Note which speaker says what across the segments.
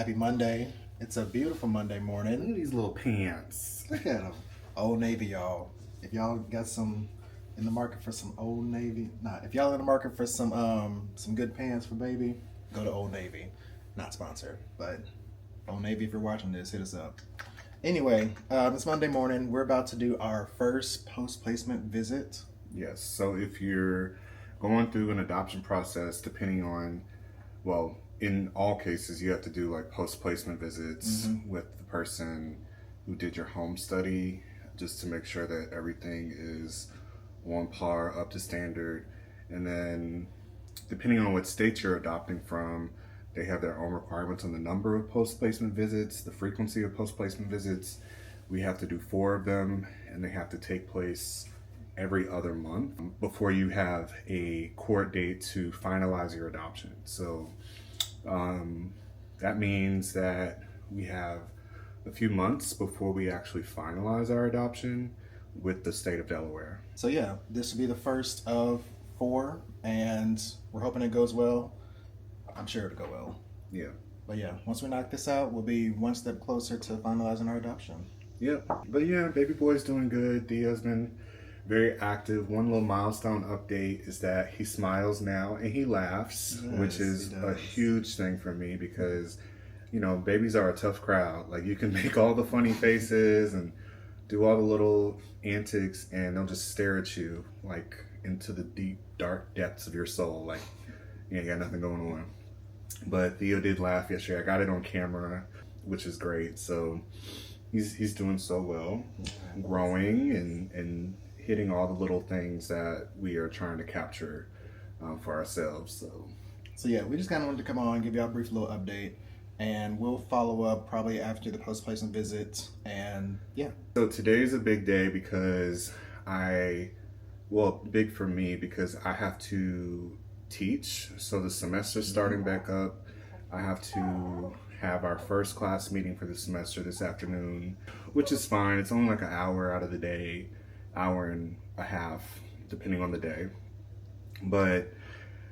Speaker 1: Happy Monday. It's a beautiful Monday morning.
Speaker 2: Look at these little pants.
Speaker 1: Look at them. Old Navy, y'all. If y'all got some in the market for some Old Navy, if y'all in the market for some good pants for baby, go to Old Navy. Not sponsored, but Old Navy, if you're watching this, hit us up. Anyway, it's Monday morning. We're about to do our first post-placement visit.
Speaker 2: Yes, so if you're going through an adoption process, depending on, well, in all cases, you have to do like post-placement visits with the person who did your home study, just to make sure that everything is on par, up to standard. And then depending on what state you're adopting from, they have their own requirements on the number of post-placement visits, the frequency of post-placement visits. We have to do 4 of them, and they have to take place every other month before you have a court date to finalize your adoption. So that means that we have a few months before we actually finalize our adoption with the state of Delaware.
Speaker 1: So yeah, this will be the first of 4, and we're hoping it goes well. I'm sure it'll go well.
Speaker 2: Yeah.
Speaker 1: But yeah, once we knock this out, we'll be one step closer to finalizing our adoption.
Speaker 2: Yeah. But yeah, baby boy's doing good. Theo's been very active. One little milestone update is that he smiles now and he laughs,
Speaker 1: Yes,
Speaker 2: which is a huge thing for me because, you know, babies are a tough crowd. Like, you can make all the funny faces and do all the little antics, and they'll just stare at you like into the deep, dark depths of your soul. Like, you ain't got nothing going on. But Theo did laugh yesterday. I got it on camera, which is great. So he's doing so well, growing and hitting all the little things that we are trying to capture for ourselves.
Speaker 1: So yeah, we just kind of wanted to come on, give y'all a brief little update, and we'll follow up probably after the post-placement visit. And yeah.
Speaker 2: So today's a big day because big for me because I have to teach. So the semester's starting back up. I have to have our first class meeting for the semester this afternoon, which is fine. It's only like an hour out of the day, hour and a half, depending on the day. But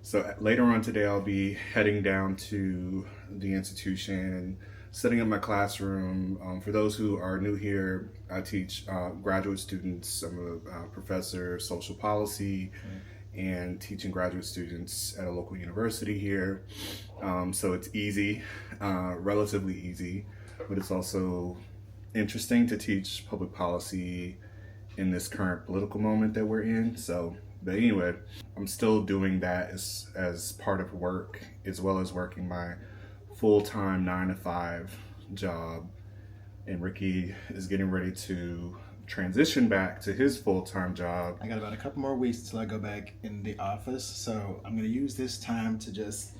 Speaker 2: so later on today, I'll be heading down to the institution and setting up my classroom. For those who are new here, I teach graduate students. I'm a professor of social policy and teaching graduate students at a local university here. So it's easy, relatively easy, but it's also interesting to teach public policy in this current political moment that we're in. But anyway, I'm still doing that as part of work, as well as working my full-time 9-to-5 job. And Ricky is getting ready to transition back to his full-time job.
Speaker 1: I got about a couple more weeks till I go back in the office, so I'm going to use this time to just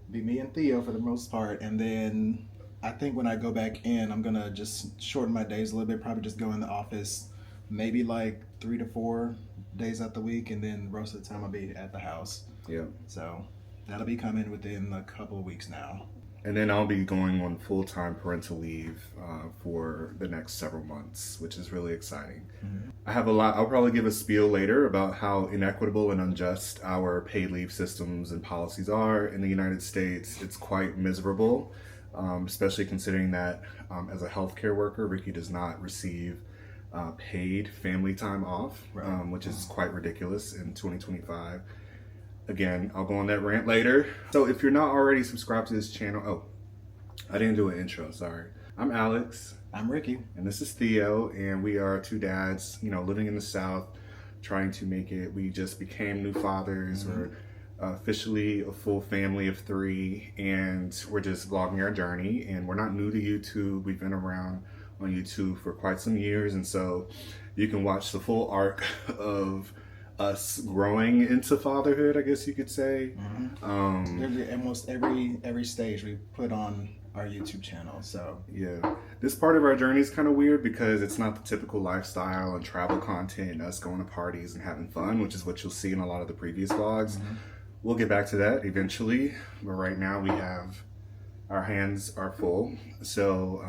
Speaker 1: be me and Theo for the most part, and then I think when I go back in, I'm going to just shorten my days a little bit, probably just go in the office maybe like 3 to 4 days out the week, and then the rest of the time I'll be at the house.
Speaker 2: Yeah.
Speaker 1: So that'll be coming within a couple of weeks now.
Speaker 2: And then I'll be going on full-time parental leave for the next several months, which is really exciting. Mm-hmm. I have a lot. I'll probably give a spiel later about how inequitable and unjust our paid leave systems and policies are in the United States. It's quite miserable, especially considering that as a healthcare worker, Ricky does not receive paid family time off, which is quite ridiculous in 2025. Again, I'll go on that rant later. So if you're not already subscribed to this channel, I didn't do an intro, sorry. I'm Alex.
Speaker 1: I'm Ricky.
Speaker 2: And this is Theo, and we are 2 dads, living in the South, trying to make it. We just became new fathers. Mm-hmm. officially a full family of 3, and we're just vlogging our journey. And we're not new to YouTube. We've been around on YouTube for quite some years, and so you can watch the full arc of us growing into fatherhood, I guess you could say.
Speaker 1: Almost every stage we put on our YouTube channel. So
Speaker 2: yeah, this part of our journey is kind of weird because it's not the typical lifestyle and travel content and us going to parties and having fun, which is what you'll see in a lot of the previous vlogs. We'll get back to that eventually, but right now we have our hands are full. So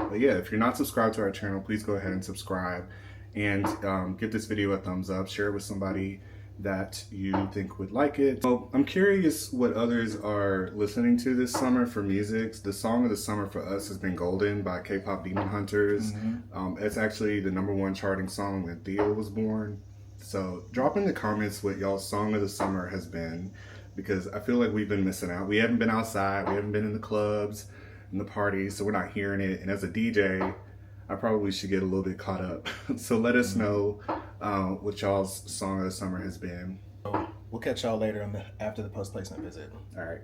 Speaker 2: but yeah, if you're not subscribed to our channel, please go ahead and subscribe, and give this video a thumbs up, share it with somebody that you think would like it. So I'm curious what others are listening to this summer for music. The song of the summer for us has been Golden by K-Pop Demon Hunters. It's actually the #1 charting song when Theo was born. So drop in the comments what y'all's song of the summer has been, because I feel like we've been missing out. We haven't been outside, we haven't been in the clubs and the parties, so we're not hearing it. And as a DJ, I probably should get a little bit caught up. So let us know what y'all's song of the summer has been.
Speaker 1: We'll catch y'all later after the post-placement visit.
Speaker 2: All right.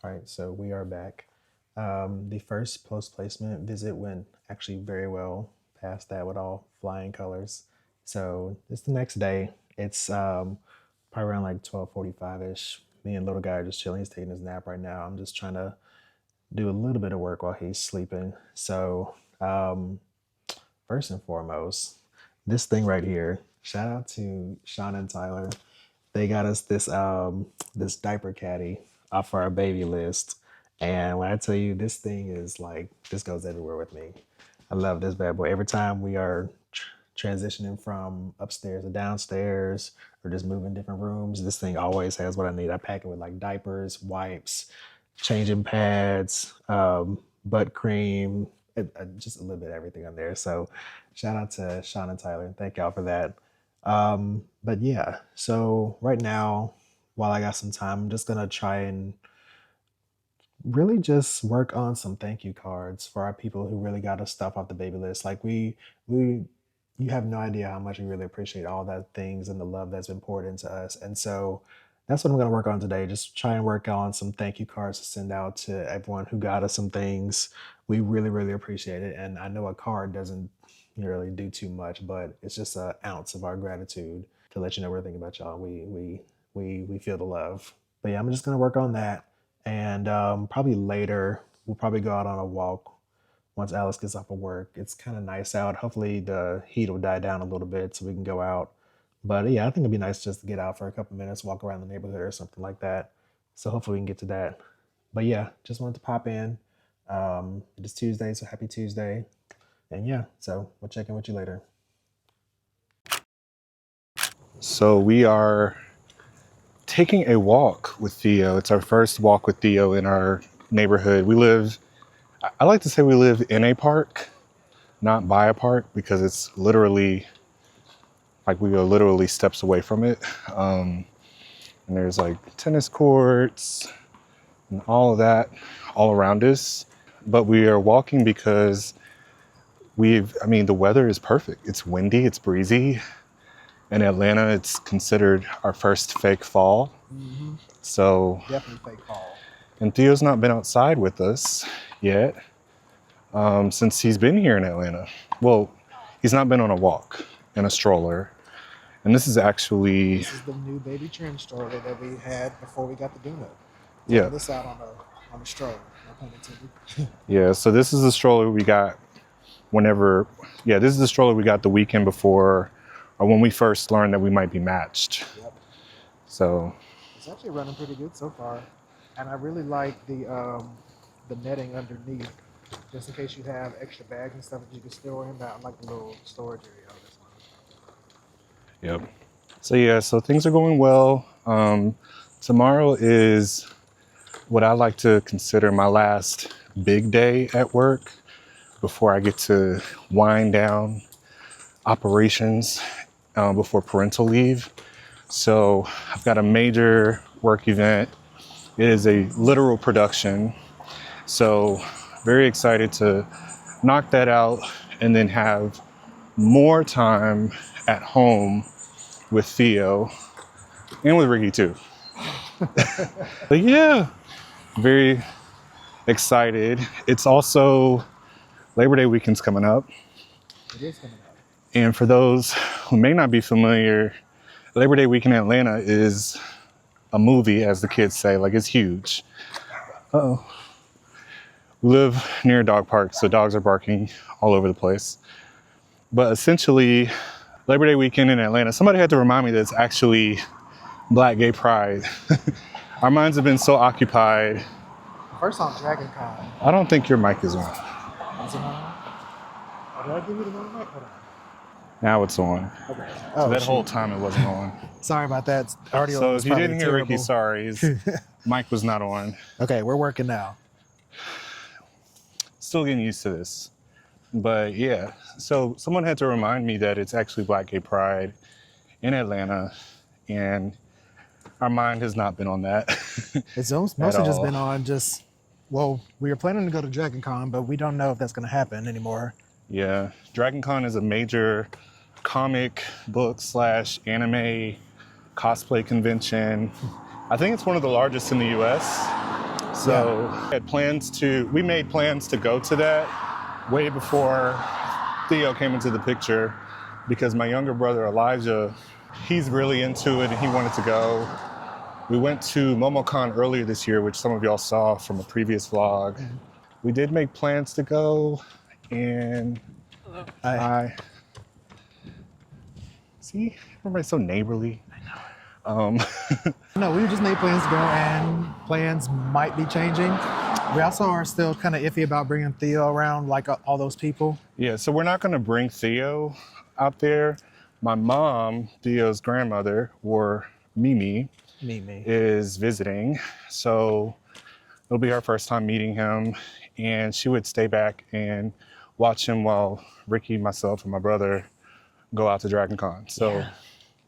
Speaker 1: All right, so we are back. The first post-placement visit went actually very well. Past that with all flying colors. So it's the next day. It's probably around like 12:45ish. Me and little guy are just chilling. He's taking his nap right now. I'm just trying to do a little bit of work while he's sleeping. So first and foremost, this thing right here, shout out to Sean and Tyler. They got us this this diaper caddy off our baby list. And when I tell you, this thing is like, this goes everywhere with me. I love this bad boy. Every time we are transitioning from upstairs to downstairs or just moving different rooms, this thing always has what I need. I pack it with like diapers, wipes, changing pads, butt cream, just a little bit of everything on there. So shout out to Sean and Tyler. Thank y'all for that. But yeah, so right now, while I got some time, I'm just gonna try and really just work on some thank you cards for our people who really got us stuff off the baby list. Like you have no idea how much we really appreciate all that things and the love that's been poured into us. And so that's what I'm going to work on today. Just try and work on some thank you cards to send out to everyone who got us some things. We really, really appreciate it. And I know a card doesn't really do too much, but it's just an ounce of our gratitude to let you know we're thinking about y'all. We feel the love. But yeah, I'm just going to work on that. And probably later, we'll probably go out on a walk once Alice gets off of work. It's kind of nice out. Hopefully the heat will die down a little bit so we can go out. But yeah, I think it'd be nice just to get out for a couple minutes, walk around the neighborhood or something like that. So hopefully we can get to that. But yeah, just wanted to pop in. It is Tuesday, so happy Tuesday. And yeah, so we'll check in with you later.
Speaker 2: So we are taking a walk with Theo. It's our first walk with Theo in our neighborhood. I like to say we live in a park, not by a park, because it's literally, like we are literally steps away from it. And there's like tennis courts and all of that all around us. But we are walking because the weather is perfect. It's windy, it's breezy. In Atlanta, it's considered our first fake fall. So
Speaker 1: Definitely fake fall.
Speaker 2: And Theo's not been outside with us yet since he's been here in Atlanta. Well, he's not been on a walk in a stroller. And this is actually...
Speaker 1: This is the new baby trim stroller that we had before we got the Duna.
Speaker 2: Yeah.
Speaker 1: This out on a stroller, no pun intended.
Speaker 2: Yeah, so this is the stroller we got this is the stroller we got the weekend before, or when we first learned that we might be matched.
Speaker 1: Yep.
Speaker 2: So
Speaker 1: it's actually running pretty good so far. And I really like the netting underneath, just in case you have extra bags and stuff that you can store in that. I like the little storage area of this one.
Speaker 2: Yep. So yeah, so things are going well. Tomorrow is what I like to consider my last big day at work before I get to wind down operations before parental leave. So I've got a major work event. It is a literal production. So very excited to knock that out and then have more time at home with Theo
Speaker 3: and with Ricky too. But yeah, very excited. It's also Labor Day weekend's coming up.
Speaker 1: It is coming up.
Speaker 3: And for those who may not be familiar, Labor Day weekend in Atlanta is a movie, as the kids say. Like, it's huge. Uh-oh. We live near a dog park, so dogs are barking all over the place. But essentially, Labor Day weekend in Atlanta, somebody had to remind me that it's actually Black Gay Pride. Our minds have been so occupied.
Speaker 1: First on Dragon Con.
Speaker 3: I don't think your mic is on.
Speaker 1: Is it on? Oh, did I give you the wrong mic? Hold on.
Speaker 3: Now it's on.
Speaker 1: Okay.
Speaker 3: So that whole time it wasn't on.
Speaker 1: Sorry about that. Audio
Speaker 3: So
Speaker 1: was
Speaker 3: if you
Speaker 1: probably
Speaker 3: didn't hear
Speaker 1: terrible.
Speaker 3: Ricky, sorry. His mic was not on.
Speaker 1: Okay, we're working now.
Speaker 3: Still getting used to this. But yeah, so someone had to remind me that it's actually Black Gay Pride in Atlanta, and our mind has not been on that.
Speaker 1: It's mostly just
Speaker 3: all.
Speaker 1: been on just, well, we were planning to go to Dragon Con, but we don't know if that's going to happen anymore.
Speaker 3: Yeah, Dragon Con is a major comic book / anime cosplay convention. I think it's one of the largest in the US. So we made plans to go to that way before Theo came into the picture, because my younger brother Elijah, he's really into it and he wanted to go. We went to MomoCon earlier this year, which some of y'all saw from a previous vlog. Mm-hmm. We did make plans to go, and I see, everybody's so neighborly.
Speaker 1: No, we just made plans to go, and plans might be changing. We also are still kind of iffy about bringing Theo around, like all those people.
Speaker 3: Yeah, so we're not going to bring Theo out there. My mom, Theo's grandmother, or Mimi, is visiting. So it'll be our first time meeting him. And she would stay back and watch him while Ricky, myself, and my brother go out to Dragon Con. So yeah.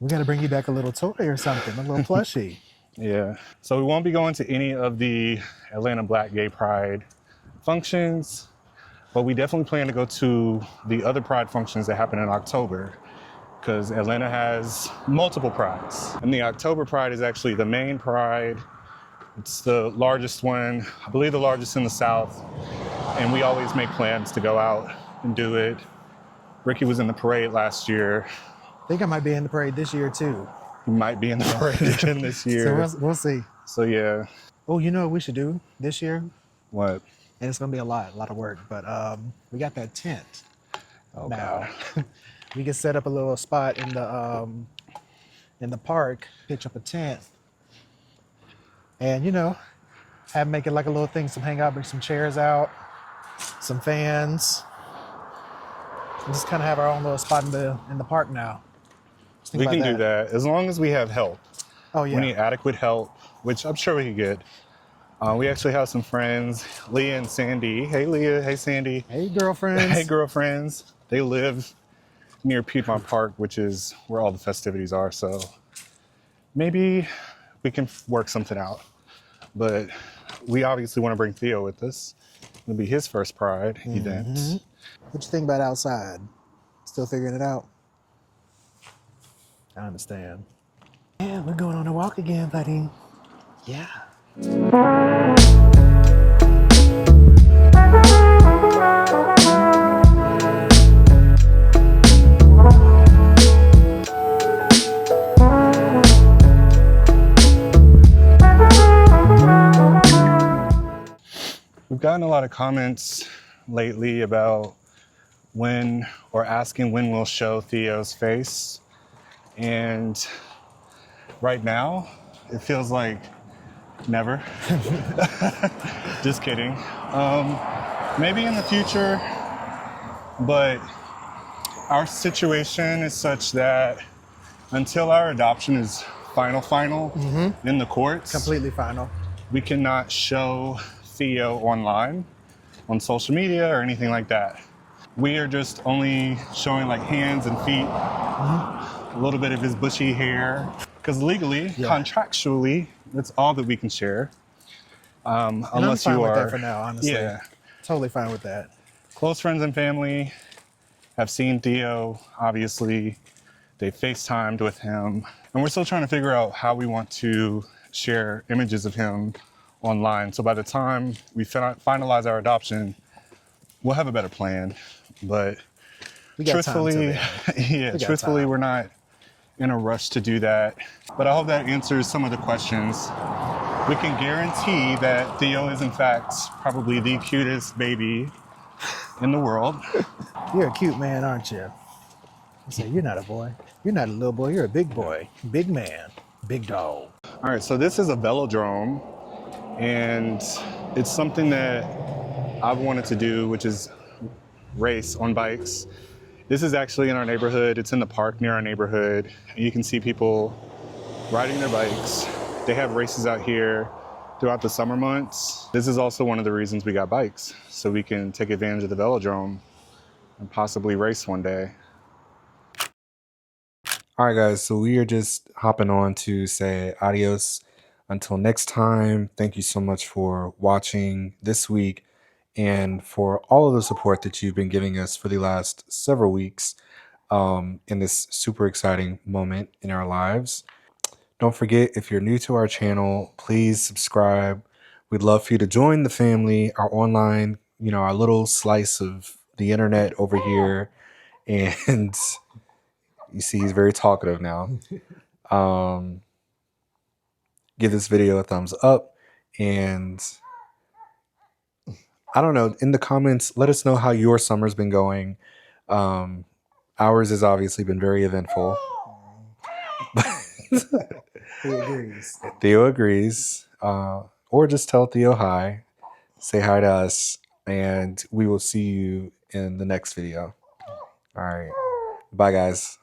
Speaker 1: We got to bring you back a little toy or something, a little plushie.
Speaker 3: Yeah. So we won't be going to any of the Atlanta Black Gay Pride functions, but we definitely plan to go to the other Pride functions that happen in October, because Atlanta has multiple prides. And the October Pride is actually the main pride. It's the largest one, I believe the largest in the South. And we always make plans to go out and do it. Ricky was in the parade last year.
Speaker 1: I think I might be in the parade this year too.
Speaker 3: He might be in the parade again this year.
Speaker 1: So we'll see.
Speaker 3: So yeah.
Speaker 1: Oh, you know what we should do this year?
Speaker 3: What?
Speaker 1: And it's gonna be a lot of work, but we got that tent.
Speaker 3: Oh
Speaker 1: now.
Speaker 3: God.
Speaker 1: We can set up a little spot in the park, pitch up a tent, and make it like a little thing, some hangout, bring some chairs out, some fans. And just kind of have our own little spot in the park now.
Speaker 3: We can do that as long as we have help.
Speaker 1: Oh yeah.
Speaker 3: We need adequate help, which I'm sure we can get. We actually have some friends, Leah and Sandy. Hey Leah, hey Sandy.
Speaker 1: Hey girlfriends.
Speaker 3: Hey girlfriends. They live near Piedmont Park, which is where all the festivities are. So maybe we can work something out. But we obviously want to bring Theo with us. It'll be his first Pride event.
Speaker 1: What you think about outside? Still figuring it out? I understand. Yeah, we're going on a walk again, buddy. Yeah.
Speaker 3: We've gotten a lot of comments lately about when, or asking when we'll show Theo's face. And right now, it feels like never. Just kidding. Maybe in the future, but our situation is such that until our adoption is final in the courts,
Speaker 1: Completely final.
Speaker 3: we cannot show Theo online, on social media or anything like that. We are just only showing like hands and feet, a little bit of his bushy hair, because legally, contractually, that's all that we can share. Unless
Speaker 1: I'm fine
Speaker 3: you
Speaker 1: with
Speaker 3: are,
Speaker 1: that for now, honestly.
Speaker 3: Yeah,
Speaker 1: Totally fine with that.
Speaker 3: close friends and family have seen Theo, obviously. They FaceTimed with him. And we're still trying to figure out how we want to share images of him online. So by the time we finalize our adoption, we'll have a better plan. But
Speaker 1: We got time till
Speaker 3: truthfully,
Speaker 1: then.
Speaker 3: yeah,
Speaker 1: We got
Speaker 3: truthfully,
Speaker 1: time.
Speaker 3: we're not in a rush to do that. But I hope that answers some of the questions. We can guarantee that Theo is in fact probably the cutest baby in the world.
Speaker 1: You're a cute man, aren't you? I say, you're not a boy. You're not a little boy. You're a big boy. Big man. Big dog.
Speaker 3: All right, so this is a velodrome, and it's something that I've wanted to do, which is race on bikes. This is actually in our neighborhood. It's in the park near our neighborhood. And you can see people riding their bikes. They have races out here throughout the summer months. This is also one of the reasons we got bikes, so we can take advantage of the velodrome and possibly race one day.
Speaker 4: All right, guys, so we are just hopping on to say adios until next time. Thank you so much for watching this week and for all of the support that you've been giving us for the last several weeks in this super exciting moment in our lives. Don't forget, if you're new to our channel, please subscribe. We'd love for you to join the family, our online, our little slice of the internet over here. And you see, he's very talkative now. Give this video a thumbs up. And I don't know, in the comments, let us know how your summer's been going. Ours has obviously been very eventful.
Speaker 1: Theo agrees.
Speaker 4: Theo agrees. Or just tell Theo hi. Say hi to us. And we will see you in the next video. All right. Bye, guys.